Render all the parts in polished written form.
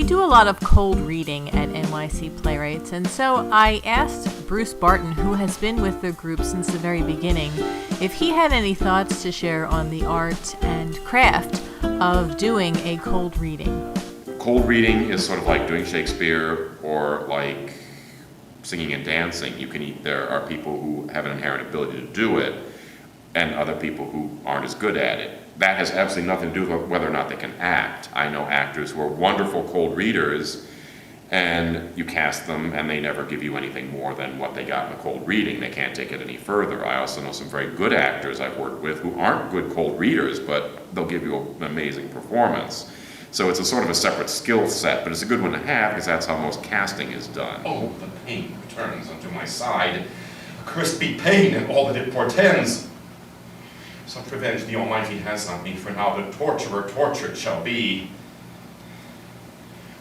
We do a lot of cold reading at NYC Playwrights, and so I asked Bruce Barton, who has been with the group since the very beginning, if he had any thoughts to share on the art and craft of doing a cold reading. Cold reading is sort of like doing Shakespeare or like singing and dancing. There are people who have an inherent ability to do it and other people who aren't as good at it. That has absolutely nothing to do with whether or not they can act. I know actors who are wonderful cold readers, and you cast them and they never give you anything more than what they got in the cold reading. They can't take it any further. I also know some very good actors I've worked with who aren't good cold readers, but they'll give you an amazing performance. So it's a sort of a separate skill set, but it's a good one to have because that's how most casting is done. Oh, the pain returns unto my side. Accursed be pain and all that it portends. Such revenge the Almighty has on me, for now the torturer tortured shall be.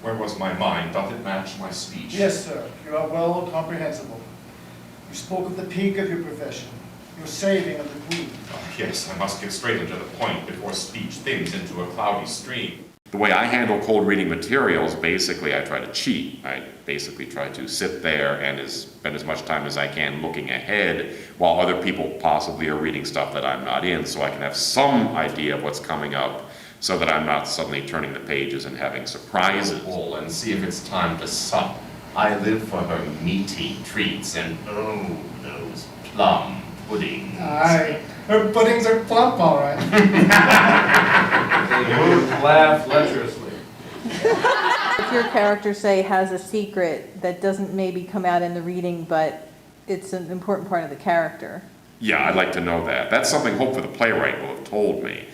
Where was my mind? Doth it match my speech? Yes, sir. You are well comprehensible. You spoke of the peak of your profession, your saving of the Queen. Yes, I must get straight into the point before speech thins into a cloudy stream. The way I handle cold reading materials, basically I try to cheat. I basically try to sit there and spend as much time as I can looking ahead while other people possibly are reading stuff that I'm not in, so I can have some idea of what's coming up so that I'm not suddenly turning the pages and having surprises. And see if it's time to sup. I live for her meaty treats and oh, those plum puddings. Aye, her puddings are plump, all right. They both laugh lecherously. If your character, say, has a secret that doesn't maybe come out in the reading, but it's an important part of the character. Yeah, I'd like to know that. That's something hopefully the playwright will have told me.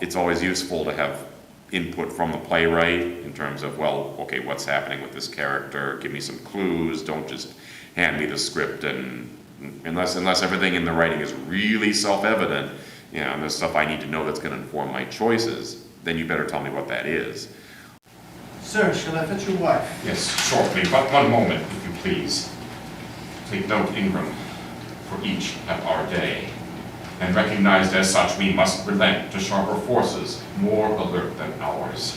It's always useful to have input from the playwright in terms of, well, okay, what's happening with this character? Give me some clues. Don't just hand me the script and unless everything in the writing is really self-evident, and there's stuff I need to know that's going to inform my choices, then you better tell me what that is. Sir, shall I fetch your wife? Yes, shortly, but one moment, if you please. Take note, Ingram, for each have our day. And recognized as such, we must relent to sharper forces, more alert than ours.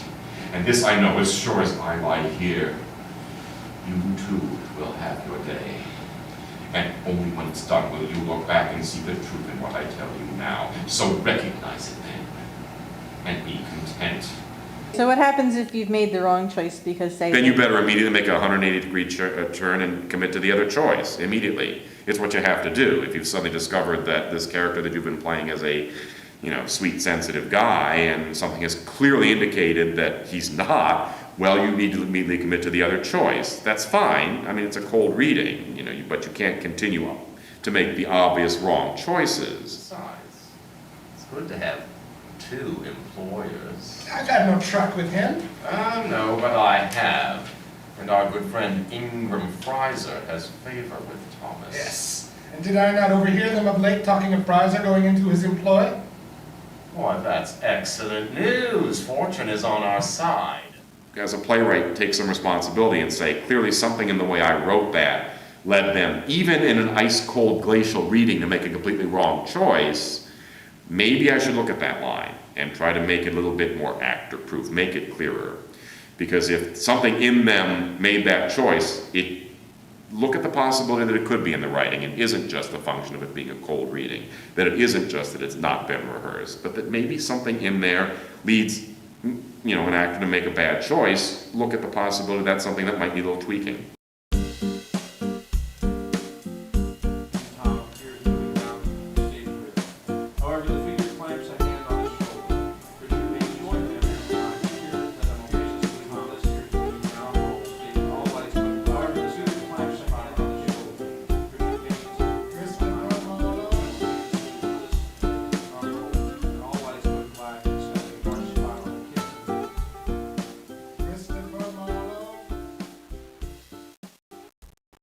And this I know as sure as I lie here. You too will have your day. And only when it's done will you look back and see the truth in what I tell you now. So recognize it then, and be content. So what happens if you've made the wrong choice because, say... Then you better immediately make a 180-degree turn and commit to the other choice, immediately. It's what you have to do. If you've suddenly discovered that this character that you've been playing is a, sweet, sensitive guy, and something has clearly indicated that he's not, well, you need to immediately commit to the other choice. That's fine. I mean, it's a cold reading, but you can't continue to make the obvious wrong choices. Besides, it's good to have two employers. I've had no truck with him. No, but I have. And our good friend Ingram Fraser has favor with Thomas. Yes. And did I not overhear them of late talking of Fraser going into his employ? Why, that's excellent news. Fortune is on our side. As a playwright, take some responsibility and say, clearly something in the way I wrote that led them, even in an ice-cold glacial reading, to make a completely wrong choice. Maybe I should look at that line and try to make it a little bit more actor-proof, make it clearer. Because if something in them made that choice, look at the possibility that it could be in the writing and isn't just the function of it being a cold reading, that it isn't just that it's not been rehearsed, but that maybe something in there leads an actor to make a bad choice. Look at the possibility that's something that might need a little tweaking.